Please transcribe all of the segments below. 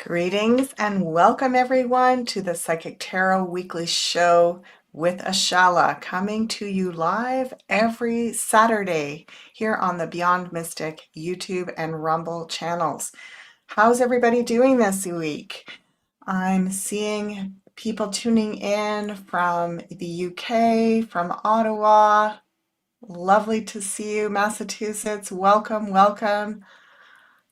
Greetings and welcome everyone to the Psychic Tarot Weekly Show with ASHALA, coming to you live every Saturday here on the Beyond Mystic YouTube and Rumble channels. How's everybody doing this week? I'm seeing people tuning in from the UK, from Ottawa. Lovely to see you, Massachusetts. Welcome, welcome.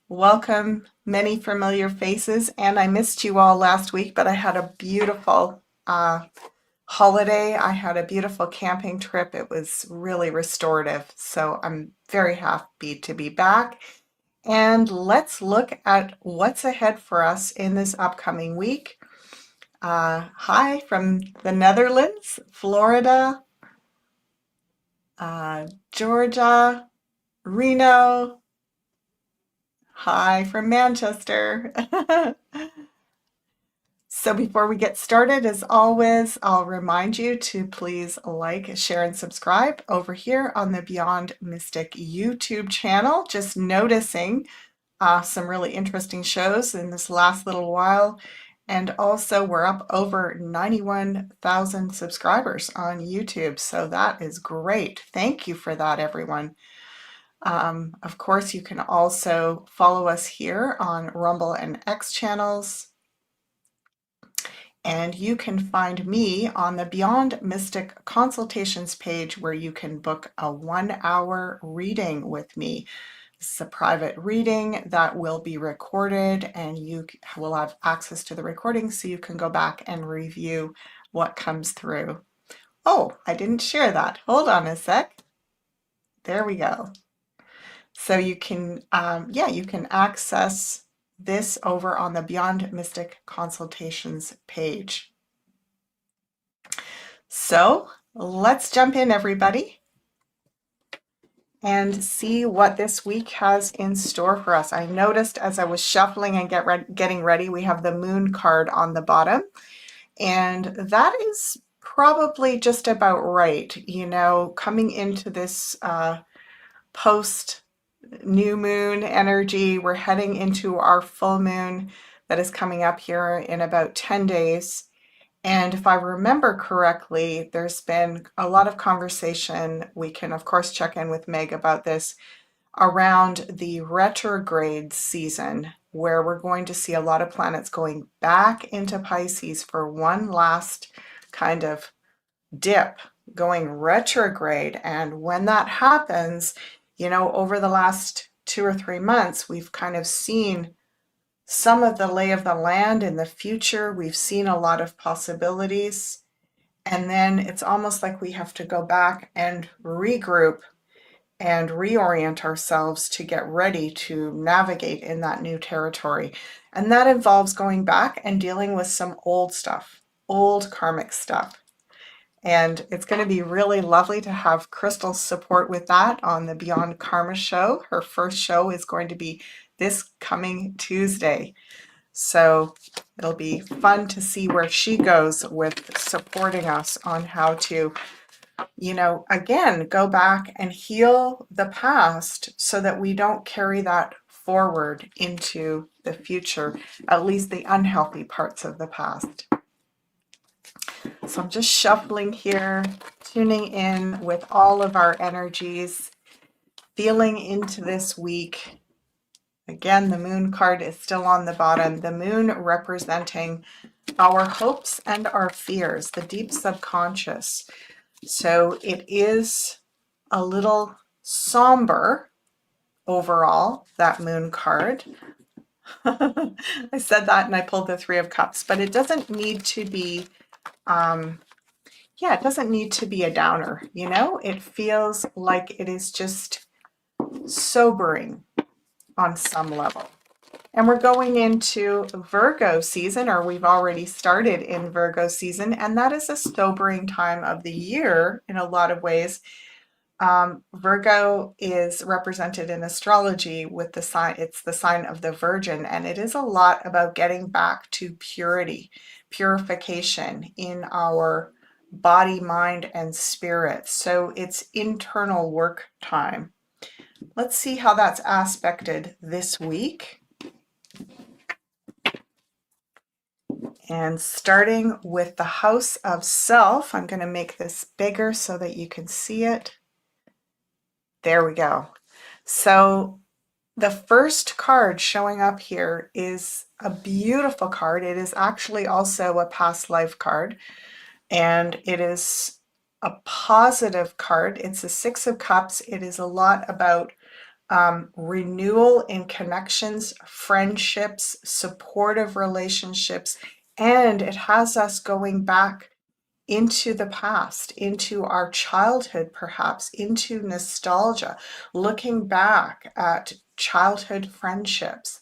Welcome, many familiar faces, and I missed you all last week, but I had a beautiful holiday. I had a beautiful camping trip. It was really restorative, so I'm very happy to be back. And let's look at what's ahead for us in this upcoming week. Hi from the Netherlands, Florida, Georgia, Reno. Hi from Manchester. So before we get started, as always, I'll remind you to please like, share, and subscribe over here on the Beyond Mystic YouTube channel. Just noticing some really interesting shows in this last little while. And also we're up over 91,000 subscribers on YouTube. So that is great. Thank you for that, everyone. Of course, you can also follow us here on Rumble and X channels. And you can find me on the Beyond Mystic Consultations page where you can book a 1-hour reading with me. This is a private reading that will be recorded and you will have access to the recording so you can go back and review what comes through. Oh, I didn't share that. Hold on a sec. There we go. So you can, you can access this over on the Beyond Mystic Consultations page. So let's jump in, everybody, and see what this week has in store for us. I noticed as I was shuffling and getting ready, we have the moon card on the bottom, and that is probably just about right. You know, coming into this post new moon energy, we're heading into our full moon that is coming up here in about 10 days. And if I remember correctly, there's been a lot of conversation. We can, of course, check in with Meg about this around the retrograde season, where we're going to see a lot of planets going back into Pisces for one last kind of dip, going retrograde. And when that happens, you know, over the last 2 or 3 months, we've kind of seen some of the lay of the land in the future. We've seen a lot of possibilities. And then it's almost like we have to go back and regroup and reorient ourselves to get ready to navigate in that new territory. And that involves going back and dealing with some old stuff, old karmic stuff. And it's going to be really lovely to have Crystal's support with that on the Beyond Karma show. Her first show is going to be this coming Tuesday. So it'll be fun to see where she goes with supporting us on how to, you know, again, go back and heal the past so that we don't carry that forward into the future, at least the unhealthy parts of the past. So I'm just shuffling here, tuning in with all of our energies, feeling into this week. Again, the moon card is still on the bottom. The moon representing our hopes and our fears, the deep subconscious. So it is a little somber overall, that moon card. I said that and I pulled the 3 of Cups, but it doesn't need to be it doesn't need to be a downer, you know? It feels like it is just sobering on some level. And we're going into Virgo season, or we've already started in Virgo season, and that is a sobering time of the year in a lot of ways. Virgo is represented in astrology with the sign, it's the sign of the Virgin, and it is a lot about getting back to purity, purification in our body, mind, and spirit. So it's internal work time. Let's see how that's aspected this week. And starting with the house of self, I'm going to make this bigger so that you can see it. There we go. So the first card showing up here is a beautiful card. It is actually also a past life card, and it is a positive card. It's a Six of Cups. It is a lot about renewal in connections, friendships, supportive relationships, and it has us going back into the past, into our childhood, perhaps, into nostalgia, looking back at childhood friendships.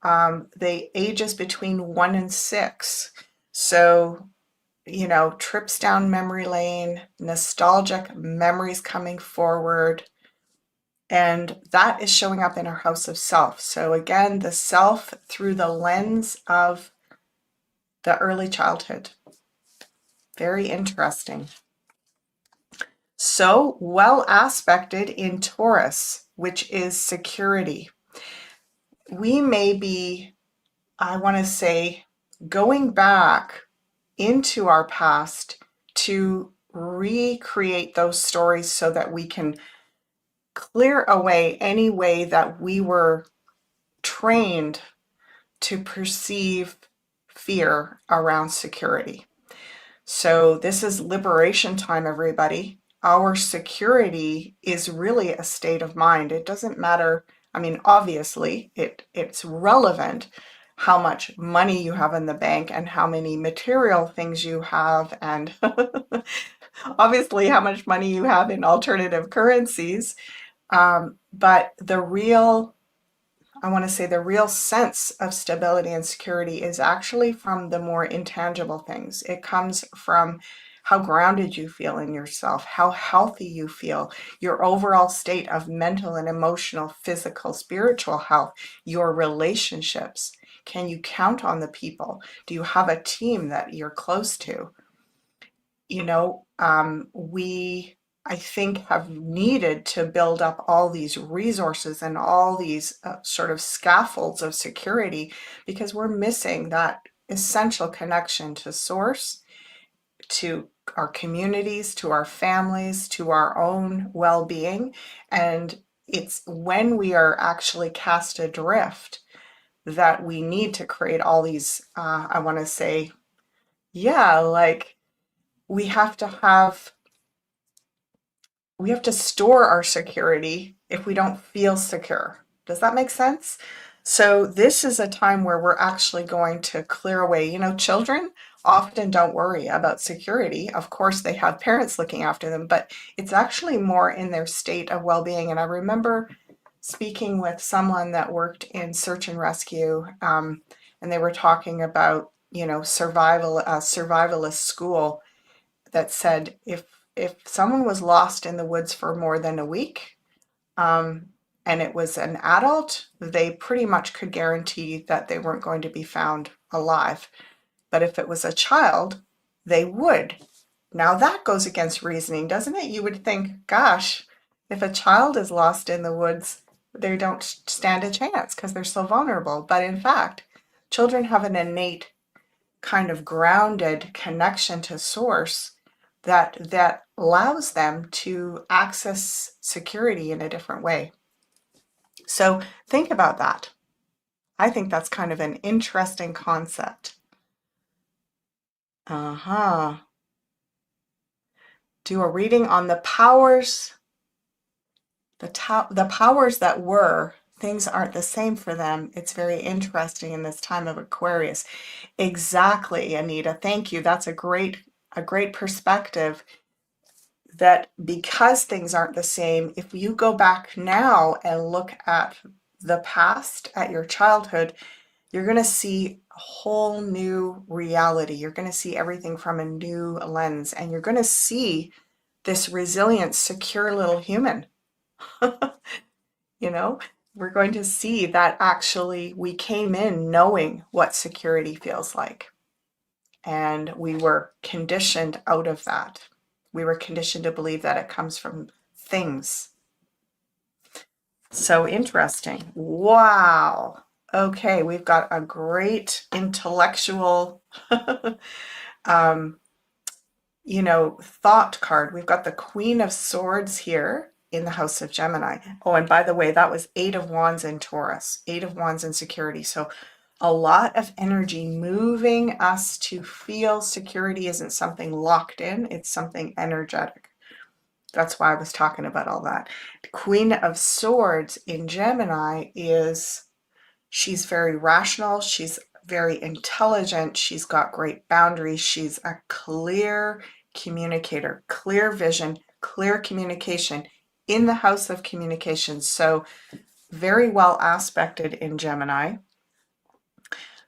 The ages between 1 and 6. So, you know, trips down memory lane, nostalgic memories coming forward. And that is showing up in our house of self. So again, the self through the lens of the early childhood. Very interesting. So well aspected in Taurus, which is security. We may be, I want to say, going back into our past to recreate those stories so that we can clear away any way that we were trained to perceive fear around security. So this is liberation time, everybody. Our security is really a state of mind. It doesn't matter. I mean, obviously, it's relevant how much money you have in the bank and how many material things you have, and obviously how much money you have in alternative currencies. But the real, I want to say the real sense of stability and security is actually from the more intangible things. It comes from how grounded you feel in yourself, how healthy you feel, your overall state of mental and emotional, physical, spiritual health, your relationships. Can you count on the people? Do you have a team that you're close to? You know, I think, have needed to build up all these resources and all these sort of scaffolds of security because we're missing that essential connection to source, to our communities, to our families, to our own well-being. And it's when we are actually cast adrift that we need to create all these, I want to say, yeah, like we have to have we have to store our security if we don't feel secure. Does that make sense? So this is a time where we're actually going to clear away. You know, children often don't worry about security. Of course, they have parents looking after them, but it's actually more in their state of well-being. And I remember speaking with someone that worked in search and rescue, and they were talking about, you know, survivalist school that said if someone was lost in the woods for more than a week, and it was an adult, they pretty much could guarantee that they weren't going to be found alive. But if it was a child, they would. Now that goes against reasoning, doesn't it? You would think, gosh, if a child is lost in the woods, they don't stand a chance because they're so vulnerable. But in fact, children have an innate kind of grounded connection to source that allows them to access security in a different way. So think about that. I think that's kind of an interesting concept. Do a reading on the powers, the powers that were. Things aren't the same for them. It's very interesting in this time of Aquarius. Exactly, Anita. Thank you. That's a great perspective. That because things aren't the same, if you go back now and look at the past, at your childhood, you're going to see a whole new reality. You're going to see everything from a new lens, and you're going to see this resilient, secure little human. You know, we're going to see that actually we came in knowing what security feels like, and we were conditioned out of that. We were conditioned to believe that it comes from things. So interesting. Wow. Okay, we've got a great intellectual, um, thought card. We've got the Queen of Swords here in the House of Gemini. Oh, and by the way, that was Eight of Wands in Taurus, Eight of Wands in security. So a lot of energy moving us to feel security isn't something locked in, it's something energetic. That's why I was talking about all that. Queen of Swords in Gemini she's very rational, she's very intelligent, she's got great boundaries, she's a clear communicator, clear vision, clear communication in the house of communication. So very well aspected in Gemini.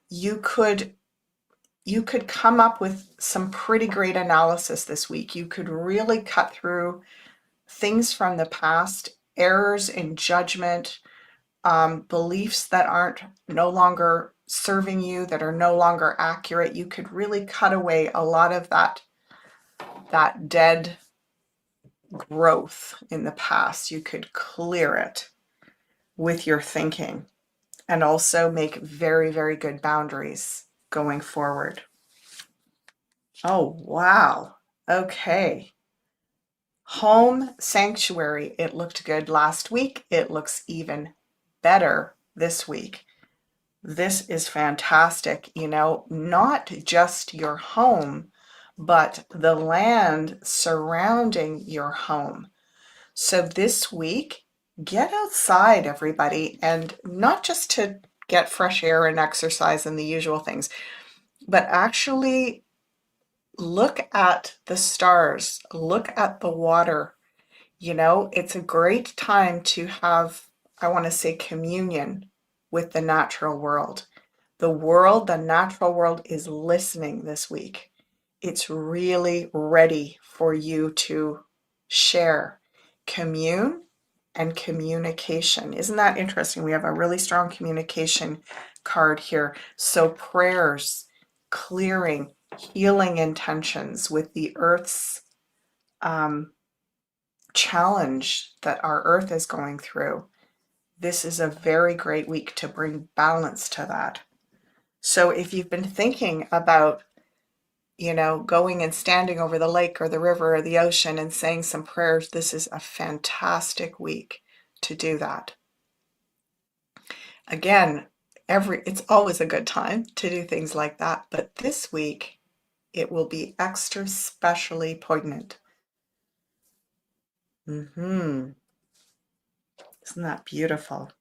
You could come up with some pretty great analysis this week. You could really cut through things from the past, errors in judgment, beliefs that aren't no longer serving you, that are no longer accurate. You could really cut away a lot of that dead growth in the past. You could clear it with your thinking and also make very, very good boundaries going forward. Oh, wow. Okay. Home sanctuary. It looked good last week. It looks even better this week. This is fantastic. Not just your home, but the land surrounding your home. So this week, get outside, everybody, and not just to get fresh air and exercise and the usual things, but actually look at the stars, look at the water. It's a great time to have, I want to say, communion with the natural world. The natural world is listening this week. It's really ready for you to share, commune, and communication. Isn't that interesting? We have a really strong communication card here. So prayers, clearing, healing intentions with the earth's challenge that our earth is going through. This is a very great week to bring balance to that. So if you've been thinking about, going and standing over the lake or the river or the ocean and saying some prayers, this is a fantastic week to do that. Again, it's always a good time to do things like that, but this week it will be extra specially poignant. Isn't that beautiful?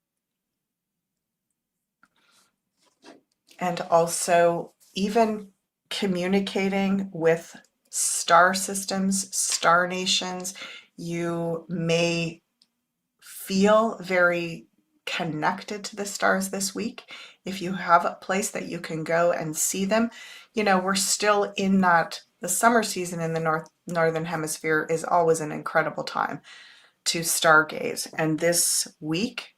And also even communicating with star systems, star nations. You may feel very connected to the stars this week. If you have a place that you can go and see them, we're still in the summer season in the northern hemisphere is always an incredible time to stargaze. And this week,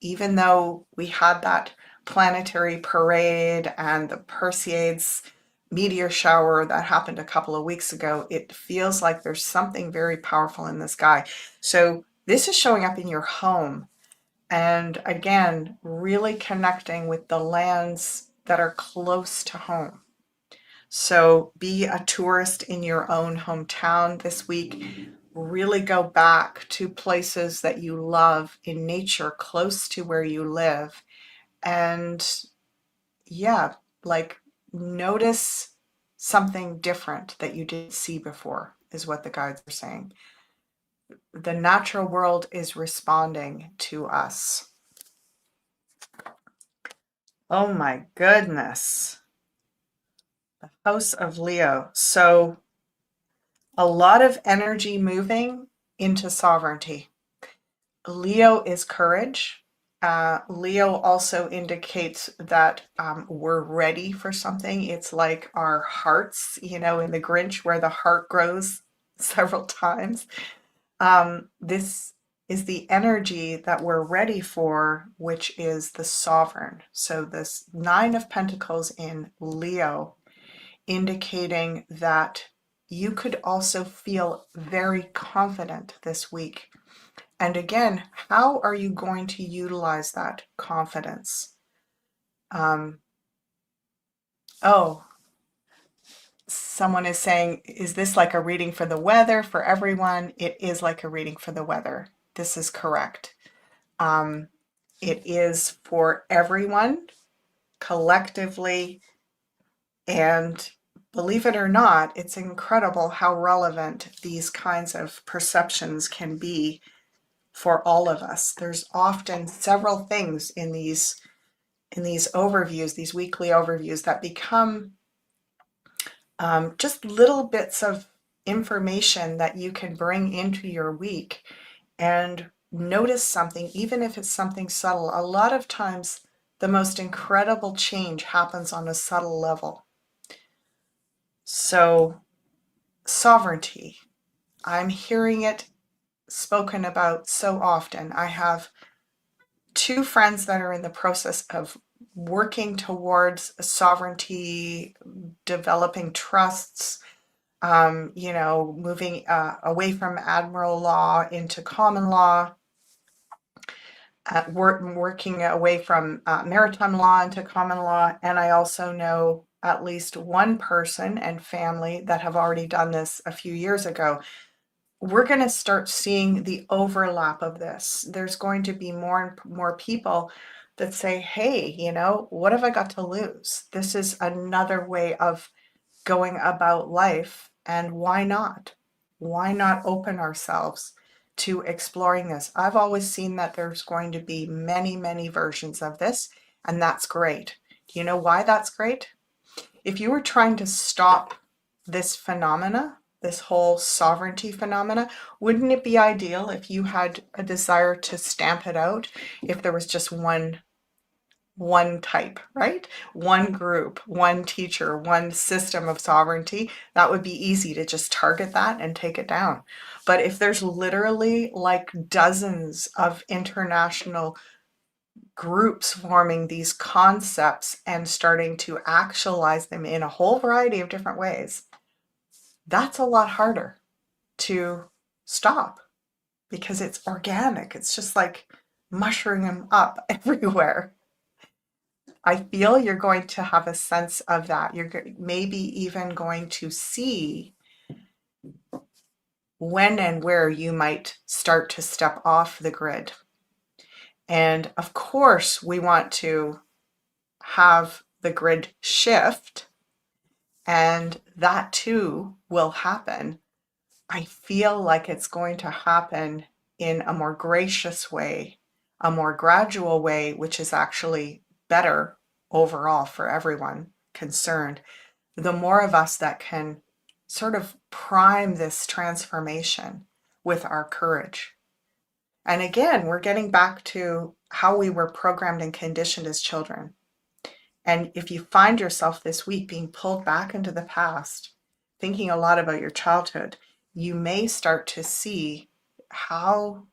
even though we had that planetary parade and the Perseids meteor shower that happened a couple of weeks ago, it feels like there's something very powerful in the sky. So this is showing up in your home. And again, really connecting with the lands that are close to home. So be a tourist in your own hometown this week. Really go back to places that you love in nature close to where you live. And notice something different that you didn't see before, is what the guides are saying. The natural world is responding to us. Oh my goodness. The House of Leo. So a lot of energy moving into sovereignty. Leo is courage. Leo also indicates that we're ready for something. It's like our hearts, in the Grinch where the heart grows several times. This is the energy that we're ready for, which is the sovereign. So this Nine of Pentacles in Leo, indicating that you could also feel very confident this week. And again, how are you going to utilize that confidence? Oh, someone is saying, is this like a reading for the weather for everyone? It is like a reading for the weather. This is correct. It is for everyone collectively, and believe it or not, it's incredible how relevant these kinds of perceptions can be for all of us. There's often several things in these overviews, these weekly overviews, that become just little bits of information that you can bring into your week and notice something, even if it's something subtle. A lot of times, the most incredible change happens on a subtle level. So, sovereignty, I'm hearing it spoken about so often. I have two friends that are in the process of working towards sovereignty, developing trusts, moving away from admiral law into common law, working away from maritime law into common law. And I also know at least one person and family that have already done this a few years ago. We're going to start seeing the overlap of this. There's going to be more and more people that say, hey, what have I got to lose? This is another way of going about life, and why not? Why not open ourselves to exploring this? I've always seen that there's going to be many, many versions of this, and that's great. Do you know why that's great? If you were trying to stop this phenomena, this whole sovereignty phenomena, wouldn't it be ideal if you had a desire to stamp it out, if there was just one type, right? One group, one teacher, one system of sovereignty? That would be easy to just target that and take it down. But if there's literally like dozens of international groups forming these concepts and starting to actualize them in a whole variety of different ways, that's a lot harder to stop because it's organic. It's just like mushrooming up everywhere. I feel you're going to have a sense of that. You're maybe even going to see when and where you might start to step off the grid. And of course, we want to have the grid shift, and that too will happen. I feel like it's going to happen in a more gracious way, a more gradual way, which is actually better overall for everyone concerned. The more of us that can sort of prime this transformation with our courage. And again, we're getting back to how we were programmed and conditioned as children. And if you find yourself this week being pulled back into the past, thinking a lot about your childhood, you may start to see how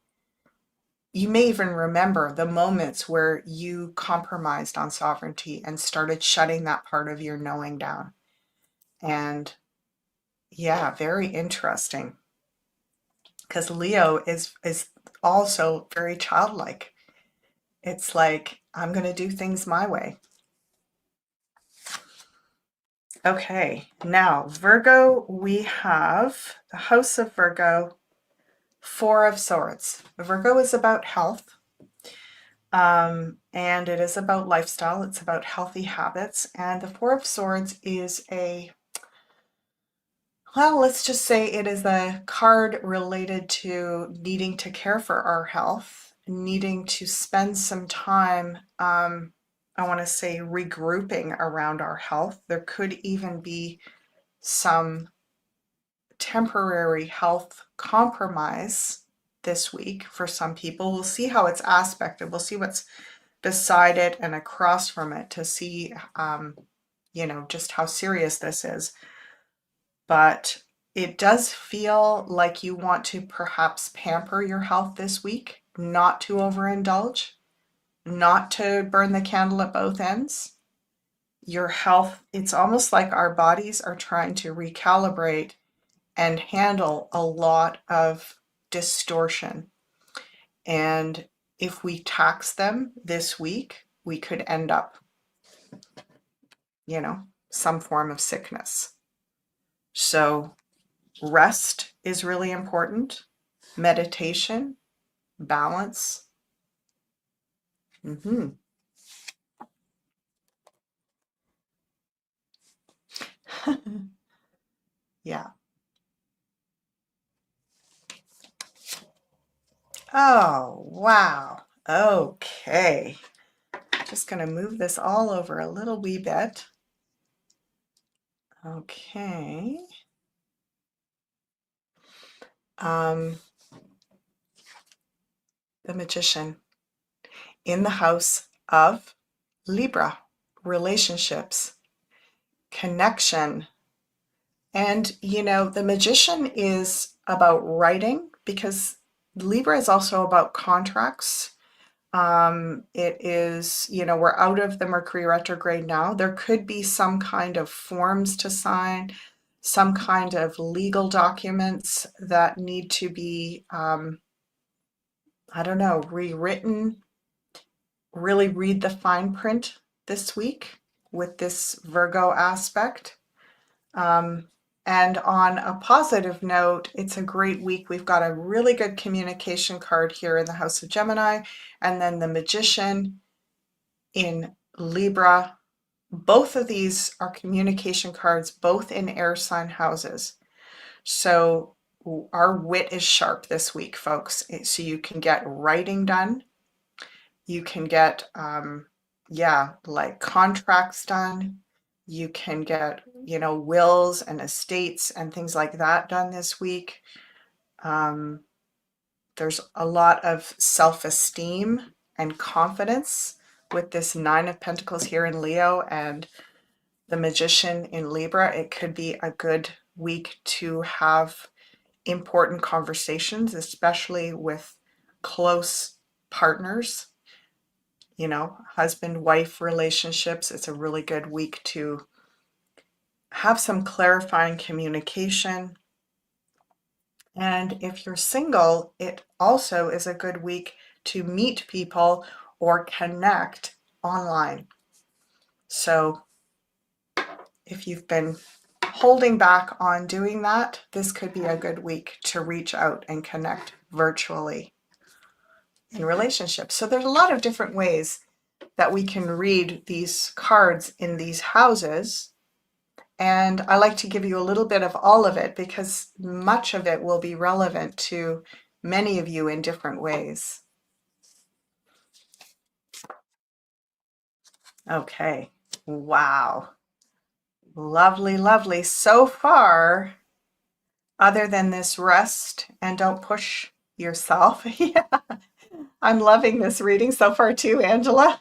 you may even remember the moments where you compromised on sovereignty and started shutting that part of your knowing down. And yeah, very interesting. Because Leo is also very childlike. It's like, I'm going to do things my way. Okay, now Virgo, we have the House of Virgo, Four of Swords. Virgo is about health, and it is about lifestyle. It's about healthy habits. And the Four of Swords is let's just say it is a card related to needing to care for our health, needing to spend some time, I want to say, regrouping around our health. There could even be some temporary health compromise this week for some people. We'll see how it's aspected. We'll see what's beside it and across from it to see, just how serious this is. But it does feel like you want to perhaps pamper your health this week, not to overindulge, not to burn the candle at both ends. Your health, it's almost like our bodies are trying to recalibrate and handle a lot of distortion. And if we tax them this week, we could end up some form of sickness. So rest is really important. Meditation, balance. Yeah. Oh, wow. Okay. Just going to move this all over a little wee bit. Okay. The Magician in the house of Libra, relationships, connection. And, the Magician is about writing because Libra is also about contracts. It is, we're out of the Mercury retrograde now. There could be some kind of forms to sign, some kind of legal documents that need to be, I don't know, rewritten. Really read the fine print this week with this Virgo aspect. And on a positive note, it's a great week. We've got a really good communication card here in the House of Gemini, and then the Magician in Libra. Both of these are communication cards, both in air sign houses. So our wit is sharp this week, folks. So you can get writing done. You can get, like contracts done. You can get, wills and estates and things like that done this week. There's a lot of self-esteem and confidence with this Nine of Pentacles here in Leo and the Magician in Libra. It could be a good week to have important conversations, especially with close partners, husband-wife relationships. It's a really good week to have some clarifying communication. And if you're single, it also is a good week to meet people or connect online. So if you've been holding back on doing that, this could be a good week to reach out and connect virtually in relationships. So there's a lot of different ways that we can read these cards in these houses. And I like to give you a little bit of all of it because much of it will be relevant to many of you in different ways. Okay, wow. Lovely, lovely. So far, other than this rest and don't push yourself. Yeah, I'm loving this reading so far too, Angela.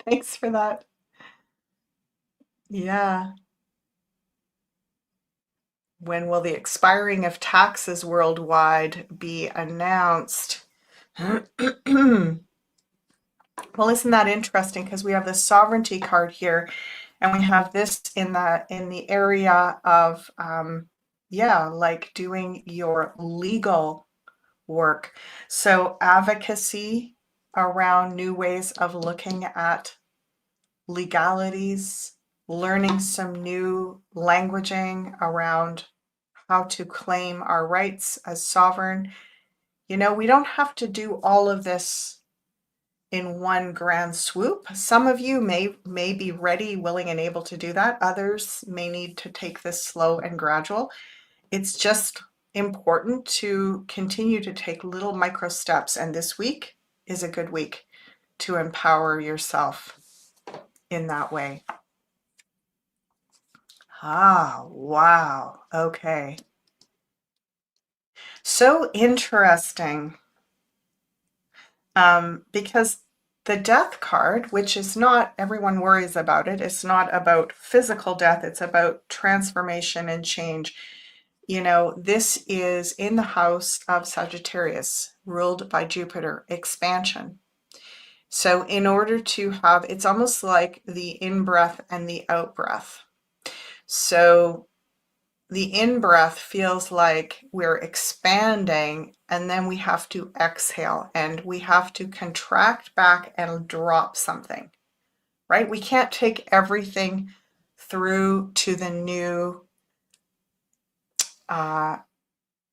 Thanks for that. Yeah. When will the expiring of taxes worldwide be announced? Well, isn't that interesting? Because we have the sovereignty card here, and we have this in the area of like doing your legal work. So advocacy around new ways of looking at legalities, learning some new languaging around how to claim our rights as sovereign. We don't have to do all of this in one grand swoop. Some of you may be ready, willing, and able to do that. Others may need to take this slow and gradual. It's just important to continue to take little micro steps, and this week is a good week to empower yourself in that way. Ah, wow. Okay. So interesting. Because the death card, which is not, everyone worries about it, it's not about physical death, it's about transformation and change. This is in the house of Sagittarius, ruled by Jupiter, expansion. So in order to have, it's almost like the in-breath and the out-breath. So the in-breath feels like we're expanding, and then we have to exhale and we have to contract back and drop something, right? We can't take everything through to the new, uh,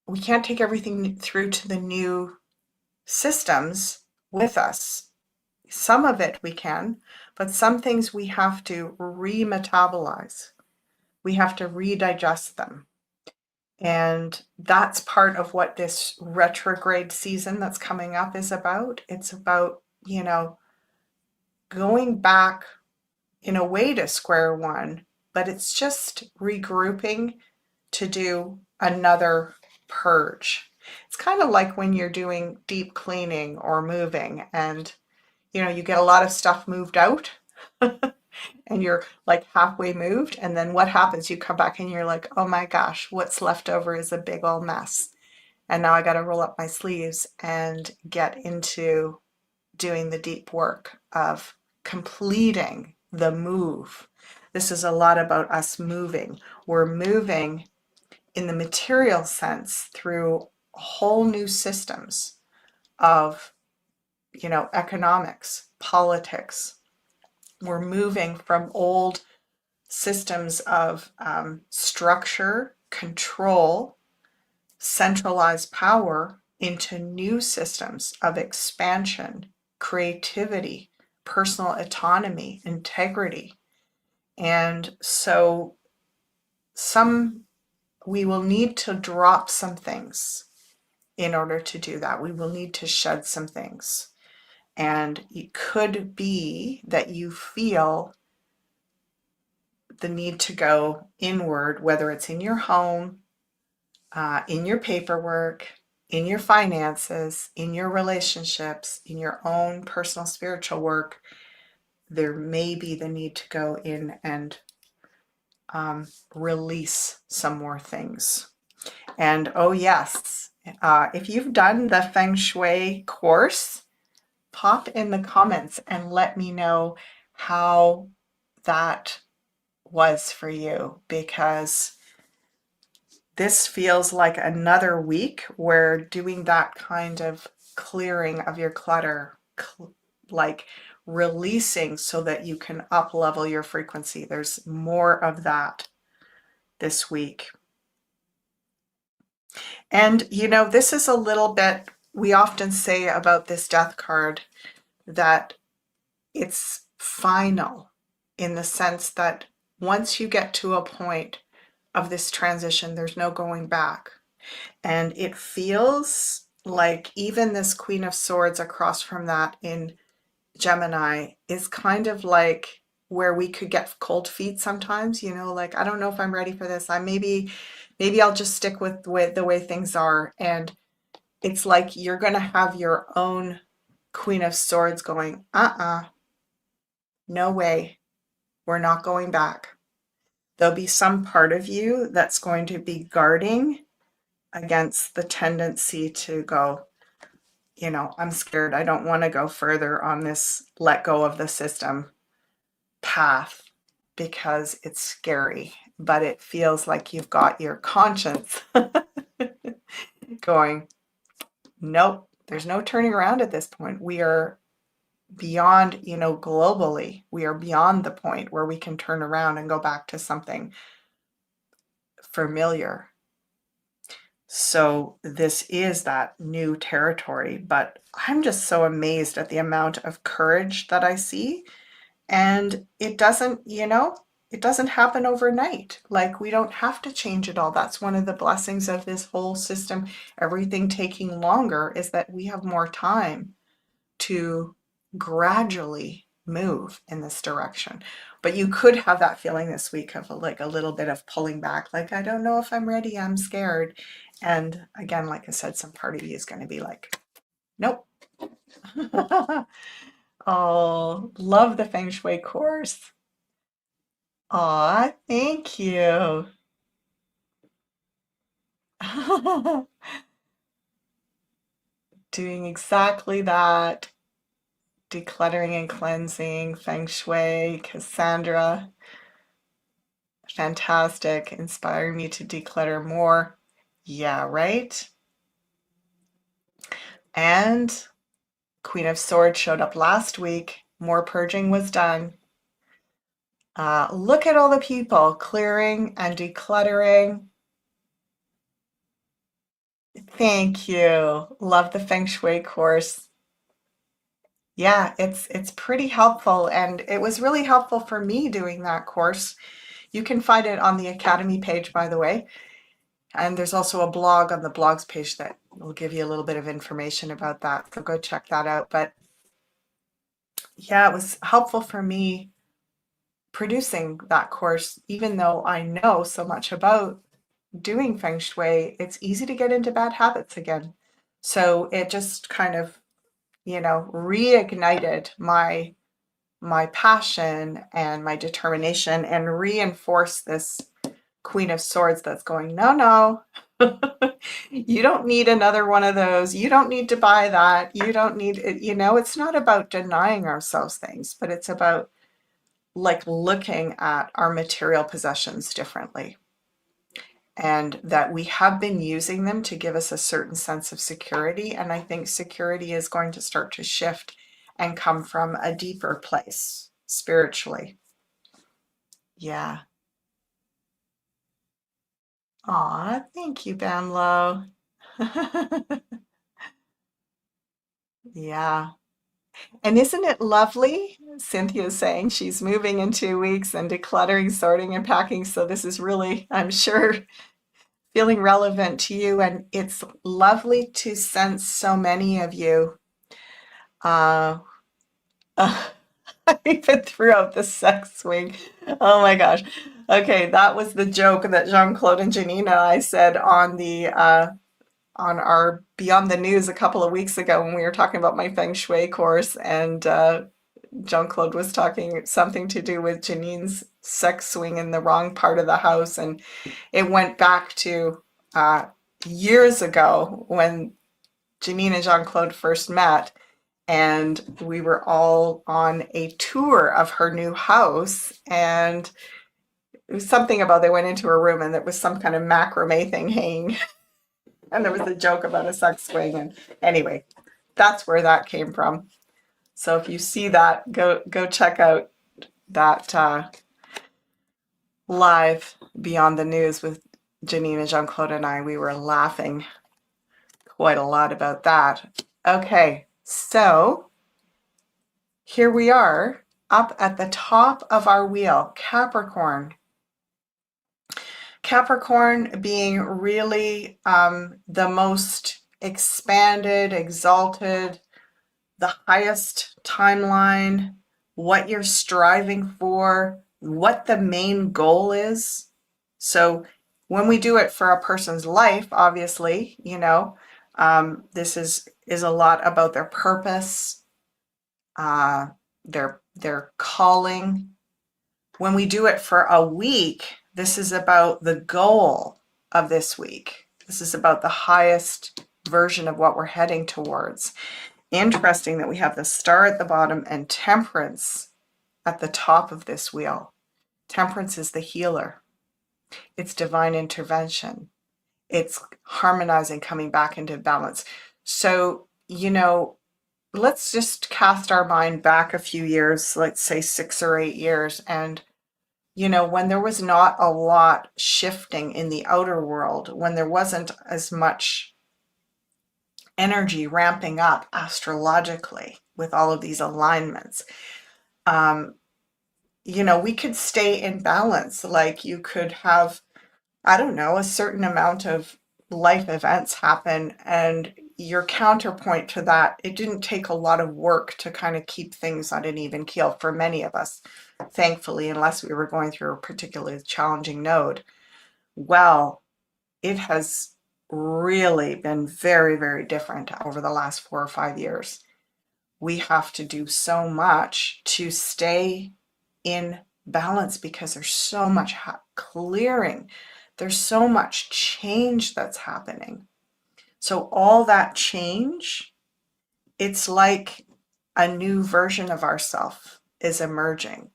we can't take everything through to the new systems with us. Some of it we can, but some things we have to remetabolize. We have to redigest them. And that's part of what this retrograde season that's coming up is about. It's about, going back in a way to square one, but it's just regrouping to do another purge. It's kind of like when you're doing deep cleaning or moving and you get a lot of stuff moved out and you're like halfway moved, and then what happens? You come back and you're like, oh my gosh, what's left over is a big old mess. And now I got to roll up my sleeves and get into doing the deep work of completing the move. This is a lot about us moving. We're moving in the material sense through whole new systems of, economics, politics. We're moving from old systems of structure, control, centralized power into new systems of expansion, creativity, personal autonomy, integrity. And so we will need to drop some things in order to do that. We will need to shed some things. And it could be that you feel the need to go inward, whether it's in your home, in your paperwork, in your finances, in your relationships, in your own personal spiritual work. There may be the need to go in and release some more things. And oh yes, if you've done the Feng Shui course, pop in the comments and let me know how that was for you, because this feels like another week where doing that kind of clearing of your clutter, like releasing so that you can up level your frequency. There's more of that this week. And this is a little bit, we often say about this death card that it's final, in the sense that once you get to a point of this transition, there's no going back. And it feels like even this Queen of Swords across from that in Gemini is kind of like where we could get cold feet sometimes, like, I don't know if I'm ready for this. Maybe I'll just stick with the way things are. And it's like you're going to have your own Queen of Swords going, no way, we're not going back. There'll be some part of you that's going to be guarding against the tendency to go, I'm scared. I don't want to go further on this let go of the system path because it's scary, but it feels like you've got your conscience going, nope, there's no turning around at this point. We are beyond, globally, we are beyond the point where we can turn around and go back to something familiar. So this is that new territory, but I'm just so amazed at the amount of courage that I see. And it doesn't happen overnight. Like, we don't have to change it all. That's one of the blessings of this whole system. Everything taking longer is that we have more time to gradually move in this direction. But you could have that feeling this week of a little bit of pulling back, like, I don't know if I'm ready, I'm scared. And again, like I said, some part of you is going to be like, nope. Oh, love the Feng Shui course. Aw, thank you. Doing exactly that. Decluttering and cleansing, Feng Shui, Cassandra. Fantastic. Inspiring me to declutter more. Yeah, right? And Queen of Swords showed up last week. More purging was done. Look at all the people clearing and decluttering. Thank you. Love the Feng Shui course. Yeah, it's pretty helpful, and it was really helpful for me doing that course. You can find it on the Academy page, by the way, and there's also a blog on the blogs page that will give you a little bit of information about that, so go check that out. But yeah, it was helpful for me producing that course, even though I know so much about doing Feng Shui, it's easy to get into bad habits again. So it just kind of, reignited my passion and my determination and reinforced this Queen of Swords that's going, no, no, you don't need another one of those. You don't need to buy that. You don't need it. It's not about denying ourselves things, but it's about like looking at our material possessions differently, and that we have been using them to give us a certain sense of security. And I think security is going to start to shift and come from a deeper place spiritually. Yeah. Aw, thank you, Bamlo. Yeah. And isn't it lovely? Cynthia's saying she's moving in 2 weeks and decluttering, sorting, and packing. So this is really, I'm sure, feeling relevant to you. And it's lovely to sense so many of you. Uh, I even threw out the sex swing. Oh my gosh. Okay, that was the joke that Jean-Claude and Janina and I said on our Beyond the News a couple of weeks ago when we were talking about my Feng Shui course, and Jean-Claude was talking something to do with Janine's sex swing in the wrong part of the house, and it went back to years ago when Janine and Jean-Claude first met, and we were all on a tour of her new house, and it was something about they went into her room and there was some kind of macrame thing hanging, and there was a joke about a sex swing, and anyway, that's where that came from. So if you see that, go check out that live Beyond the News with Janine and Jean-Claude and I. We were laughing quite a lot about that. Okay, so here we are up at the top of our wheel, Capricorn. Capricorn being really the most expanded, exalted, the highest timeline, what you're striving for, what the main goal is. So when we do it for a person's life, obviously, this is a lot about their purpose, their calling. When we do it for a week, this is about the goal of this week. This is about the highest version of what we're heading towards. Interesting that we have the Star at the bottom and Temperance at the top of this wheel. Temperance is the healer. It's divine intervention. It's harmonizing, coming back into balance. So, let's just cast our mind back a few years, let's say 6 or 8 years, and when there was not a lot shifting in the outer world, when there wasn't as much energy ramping up astrologically with all of these alignments, we could stay in balance. Like you could have, I don't know, a certain amount of life events happen, and your counterpoint to that, it didn't take a lot of work to kind of keep things on an even keel for many of us, thankfully, unless we were going through a particularly challenging node. Well, it has really been very, very different over the last 4 or 5 years. We have to do so much to stay in balance because there's so much clearing. There's so much change that's happening. So all that change, it's like a new version of ourself is emerging.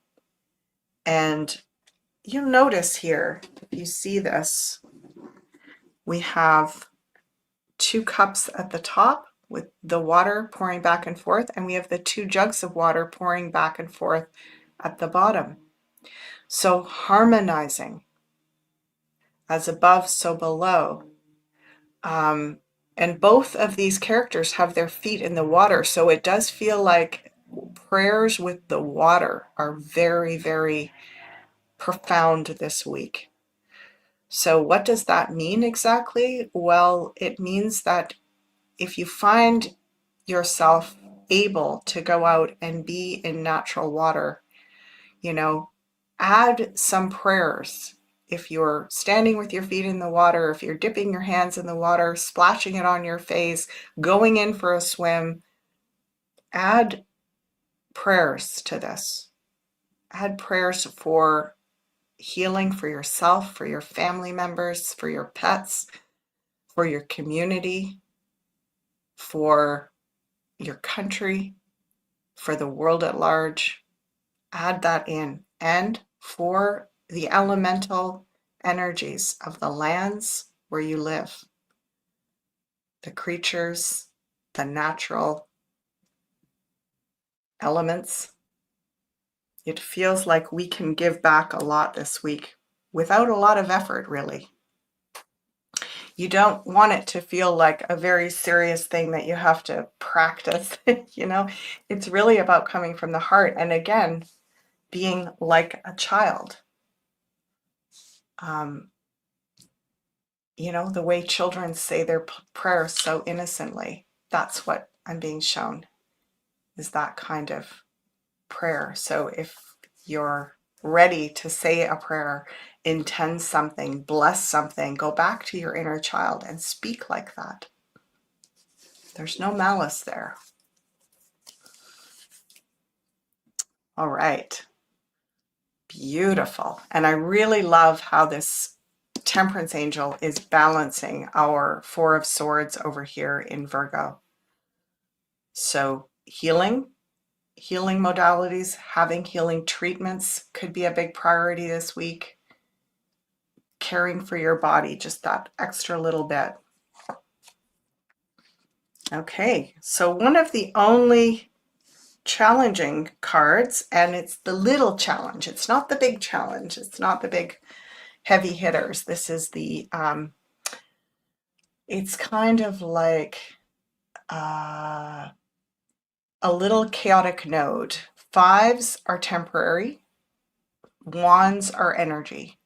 And you'll notice here, if you see this, we have 2 cups at the top with the water pouring back and forth, and we have the 2 jugs of water pouring back and forth at the bottom. So harmonizing, as above, so below. And both of these characters have their feet in the water. So it does feel like prayers with the water are very, very profound this week. So what does that mean exactly? Well, it means that if you find yourself able to go out and be in natural water, you know, add some prayers. If you're standing with your feet in the water, if you're dipping your hands in the water, splashing it on your face, going in for a swim, add prayers to this. Add prayers for healing for yourself, for your family members, for your pets, for your community, for your country, for the world at large. Add that in. And for the elemental energies of the lands where you live, the creatures, the natural elements. It feels like we can give back a lot this week without a lot of effort, really. You don't want it to feel like a very serious thing that you have to practice, you know? It's really about coming from the heart. And again, being like a child. You know, the way children say their prayers so innocently. That's what I'm being shown, is that kind of prayer. So if you're ready to say a prayer, intend something, bless something, go back to your inner child and speak like that. There's no malice there. All right. Beautiful. And I really love how this Temperance Angel is balancing our Four of Swords over here in Virgo. So healing modalities, having healing treatments could be a big priority this week. Caring for your body, just that extra little bit. Okay, so one of the only challenging cards, and it's the little challenge. It's not the big challenge. It's not the big heavy hitters. This is the, it's kind of like a little chaotic node. Fives are temporary. Wands are energy.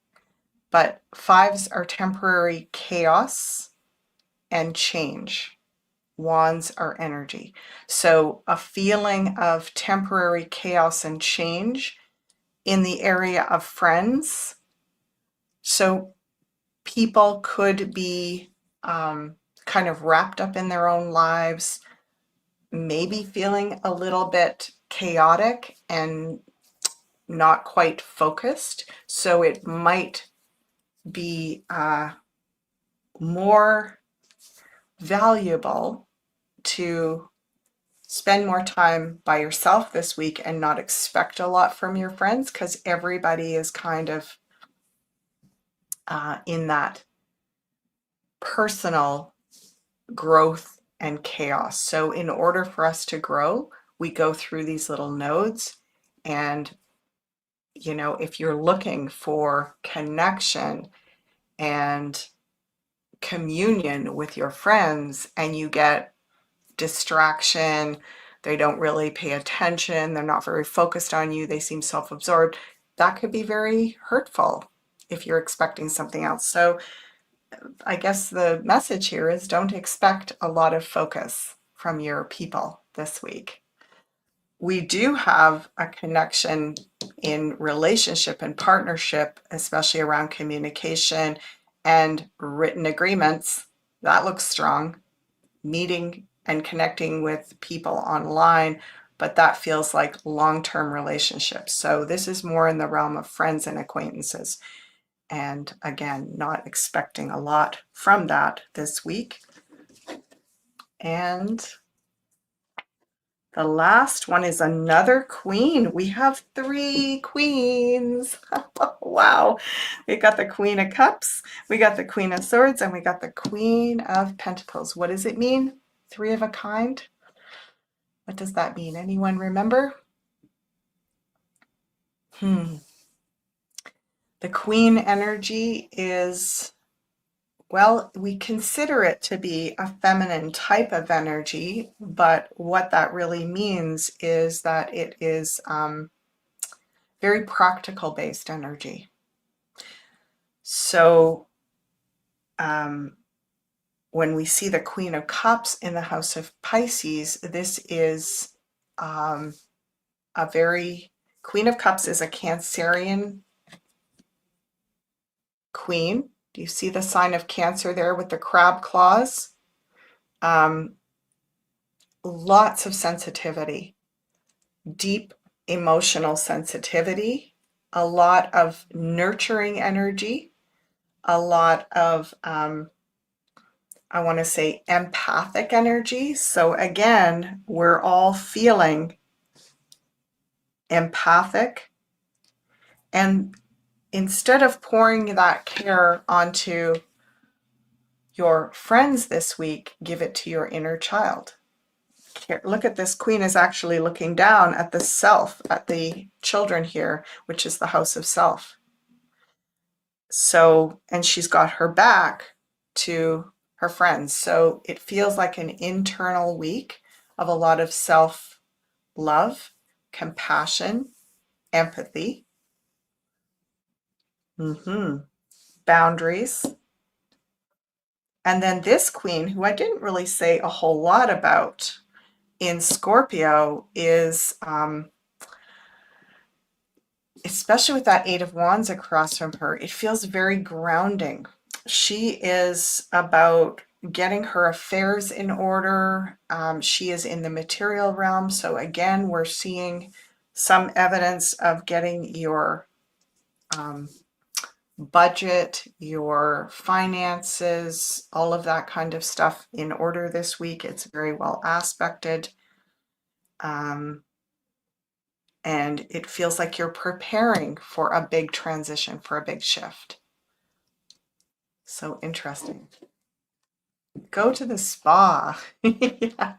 But fives are temporary chaos and change. Wands are energy. So a feeling of temporary chaos and change in the area of friends. So people could be kind of wrapped up in their own lives, maybe feeling a little bit chaotic and not quite focused. So it might be more valuable to spend more time by yourself this week and not expect a lot from your friends, because everybody is kind of in that personal growth and chaos. So in order for us to grow, we go through these little nodes. And, you know, if you're looking for connection and communion with your friends and you get distraction, they don't really pay attention, they're not very focused on you, they seem self-absorbed, that could be very hurtful if you're expecting something else. So I guess the message here is don't expect a lot of focus from your people this week. We do have a connection in relationship and partnership, especially around communication and written agreements. That looks strong. Meeting and connecting with people online, but that feels like long-term relationships. So this is more in the realm of friends and acquaintances. And again, not expecting a lot from that this week. And the last one is another queen. We have 3 queens. Wow. We got the Queen of Cups, we got the Queen of Swords, and we got the Queen of Pentacles. What does it mean? 3 of a kind? What does that mean? Anyone remember? The Queen energy is, well, we consider it to be a feminine type of energy, but what that really means is that it is very practical based energy. So when we see the Queen of Cups in the House of Pisces, this is a very, Queen of Cups is a Cancerian queen. Do you see the sign of Cancer there with the crab claws? Lots of sensitivity, deep emotional sensitivity, a lot of nurturing energy, a lot of, I want to say, empathic energy. So again, we're all feeling empathic. And instead of pouring that care onto your friends this week, give it to your inner child. Look at this. Queen is actually looking down at the self, at the children here, which is the house of self. So, and she's got her back to her friends. So it feels like an internal week of a lot of self-love, compassion, empathy, boundaries. And then this queen, who I didn't really say a whole lot about in Scorpio, is especially with that Eight of Wands across from her, it feels very grounding. She is about getting her affairs in order. She is in the material realm. So again, we're seeing some evidence of getting your budget, your finances, all of that kind of stuff in order this week. It's very well aspected. And it feels like you're preparing for a big transition, for a big shift. So interesting. Go to the spa. Yeah.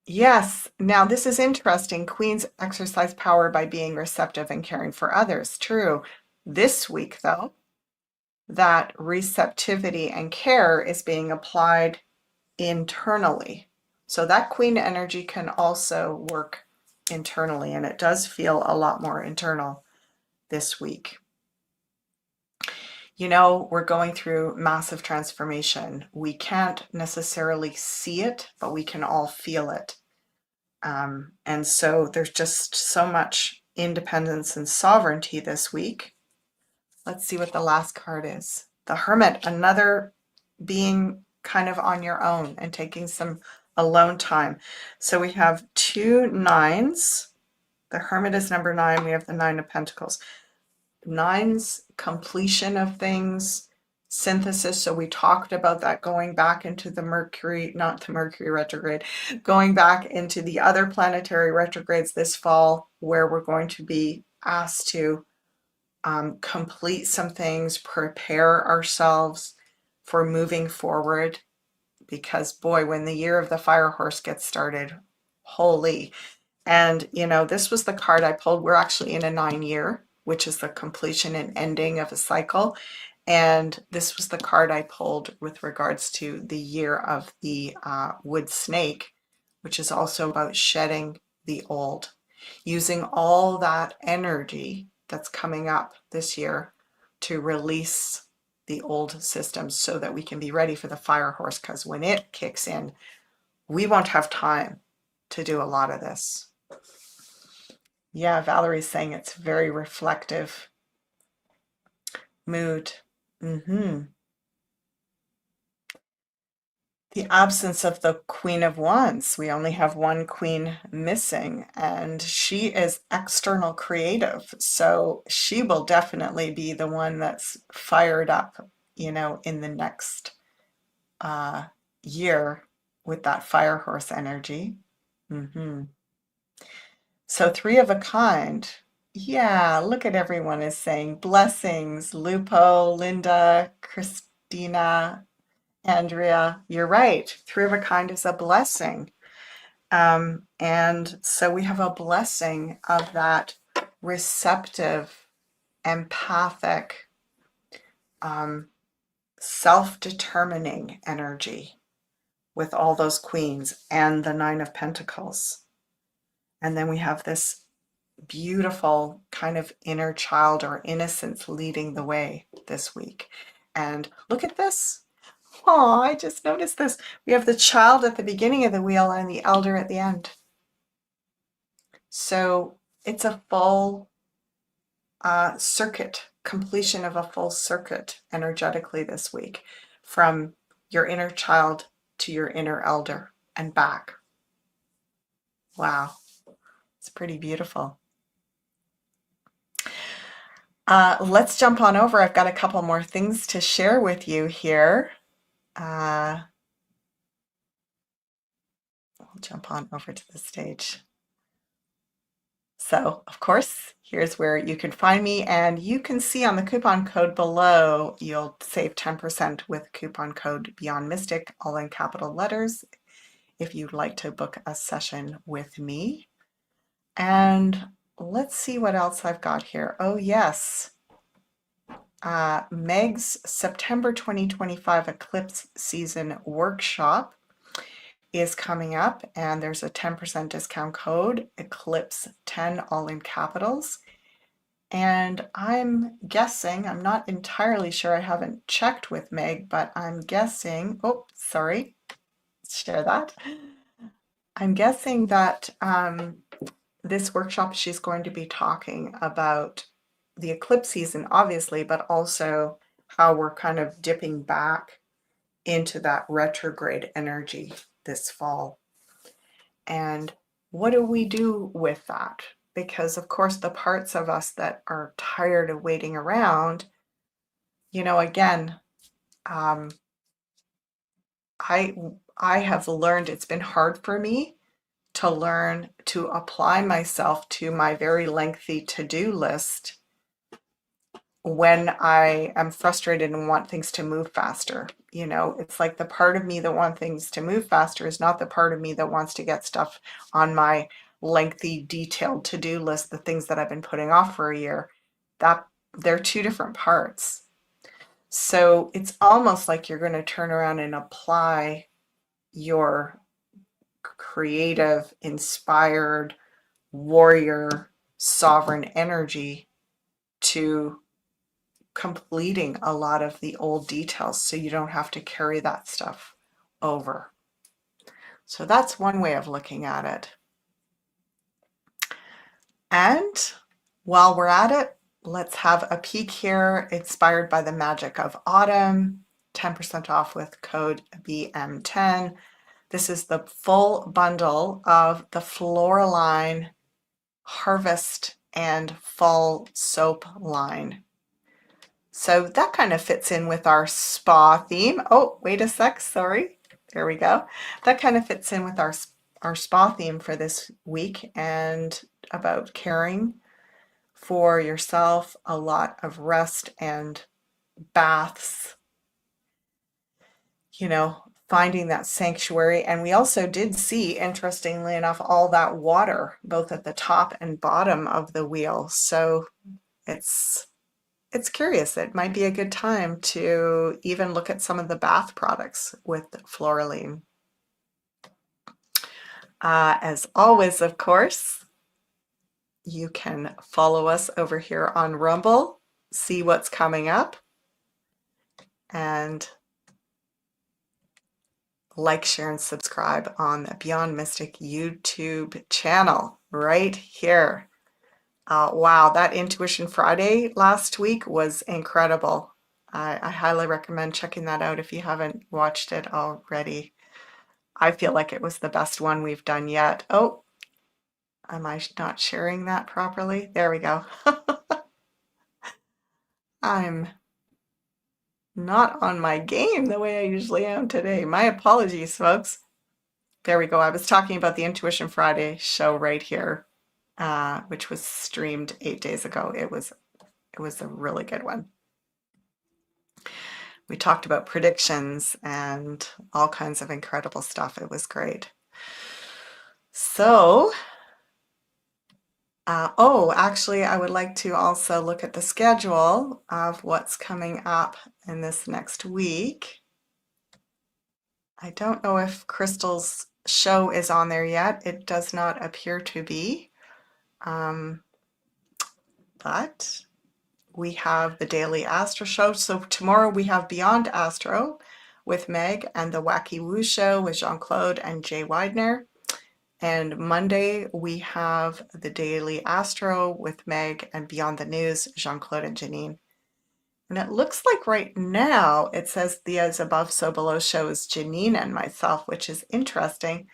Yes. Now, this is interesting. Queens exercise power by being receptive and caring for others. True. This week, though, that receptivity and care is being applied internally. So that queen energy can also work internally, and it does feel a lot more internal this week. You know, we're going through massive transformation. We can't necessarily see it, but we can all feel it. And so there's just so much independence and sovereignty this week. Let's see what the last card is. The Hermit, another being kind of on your own and taking some alone time. So we have 2 9s. The Hermit is number 9. We have the 9 of Pentacles. 9's completion of things, synthesis. So we talked about that, going back into the Mercury, not the Mercury retrograde, going back into the other planetary retrogrades this fall, where we're going to be asked to complete some things, prepare ourselves for moving forward. Because boy, when the year of the fire horse gets started, holy. And you know, this was the card I pulled. We're actually in a 9-year, which is the completion and ending of a cycle. And this was the card I pulled with regards to the year of the wood snake, which is also about shedding the old, using all that energy that's coming up this year to release the old systems so that we can be ready for the fire horse, because when it kicks in, we won't have time to do a lot of this. Yeah, Valerie's saying it's very reflective mood. The absence of the Queen of Wands. We only have one queen missing, and she is external creative. So she will definitely be the one that's fired up, you know, in the next year with that fire horse energy. So 3 of a kind. Yeah, look at everyone is saying blessings. Lupo, Linda, Christina, Andrea, you're right. 3 of a kind is a blessing. And so we have a blessing of that receptive, empathic, self-determining energy with all those queens and the Nine of Pentacles. And then we have this beautiful kind of inner child or innocence leading the way this week. And look at this. Oh, I just noticed this. We have the child at the beginning of the wheel and the elder at the end. So it's a full circuit, completion of a full circuit energetically this week, from your inner child to your inner elder and back. Wow, it's pretty beautiful. Let's jump on over. I've got a couple more things to share with you here. I'll jump on over to the stage. So, of course, here's where you can find me, and you can see on the coupon code below, you'll save 10% with coupon code Beyond Mystic, all in capital letters, if you'd like to book a session with me. And let's see what else I've got here. Oh, yes. Meg's September 2025 Eclipse Season Workshop is coming up, and there's a 10% discount code, Eclipse 10, all in capitals. And I'm guessing, I'm not entirely sure, I haven't checked with Meg, but I'm guessing, oh, sorry, share that. I'm guessing that this workshop, she's going to be talking about the eclipse season, obviously, but also how we're kind of dipping back into that retrograde energy this fall. And what do we do with that? Because, of course, the parts of us that are tired of waiting around, you know, again, I have learned, it's been hard for me to learn to apply myself to my very lengthy to-do list when I am frustrated and want things to move faster. You know, it's like the part of me that wants things to move faster is not the part of me that wants to get stuff on my lengthy, detailed to-do list, the things that I've been putting off for a year. That they're two different parts. So it's almost like you're going to turn around and apply your creative, inspired, warrior, sovereign energy to completing a lot of the old details so you don't have to carry that stuff over. So that's one way of looking at it. And while we're at it, let's have a peek here, inspired by the magic of autumn, 10% off with code BM10. This is the full bundle of the Floraline Harvest and Fall Soap line. So that kind of fits in with our spa theme. Oh, wait a sec, sorry. There we go. That kind of fits in with our spa theme for this week, and about caring for yourself, a lot of rest and baths, you know, finding that sanctuary. And we also did see, interestingly enough, all that water, both at the top and bottom of the wheel. So it's curious. It might be a good time to even look at some of the bath products with Floraline. As always, of course, you can follow us over here on Rumble, see what's coming up, and like, share, and subscribe on the Beyond Mystic YouTube channel right here. Wow, that Intuition Friday last week was incredible. I highly recommend checking that out if you haven't watched it already. I feel like it was the best one we've done yet. Oh, am I not sharing that properly? There we go. I'm not on my game the way I usually am today. My apologies, folks. There we go. I was talking about the Intuition Friday show right here, which was streamed 8 days ago. It was a really good one. We talked about predictions and all kinds of incredible stuff. It was great. So Oh, actually, I would like to also look at the schedule of what's coming up in this next week. I don't know if Crystal's show is on there yet. It does not appear to be. Um, but we have the Daily Astro Show. So tomorrow we have Beyond Astro with Meg and the Wacky Woo Show with Jean-Claude and Jay Widener. And Monday we have the Daily Astro with Meg and Beyond the News, Jean-Claude and Janine. And it looks like right now it says the As Above So Below show is Janine and myself, which is interesting.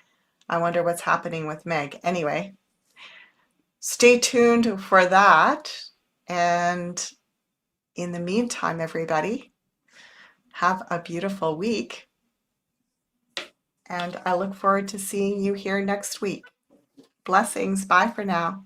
I wonder what's happening with Meg. Anyway, stay tuned for that. And in the meantime, everybody, have a beautiful week. And I look forward to seeing you here next week. Blessings. Bye for now.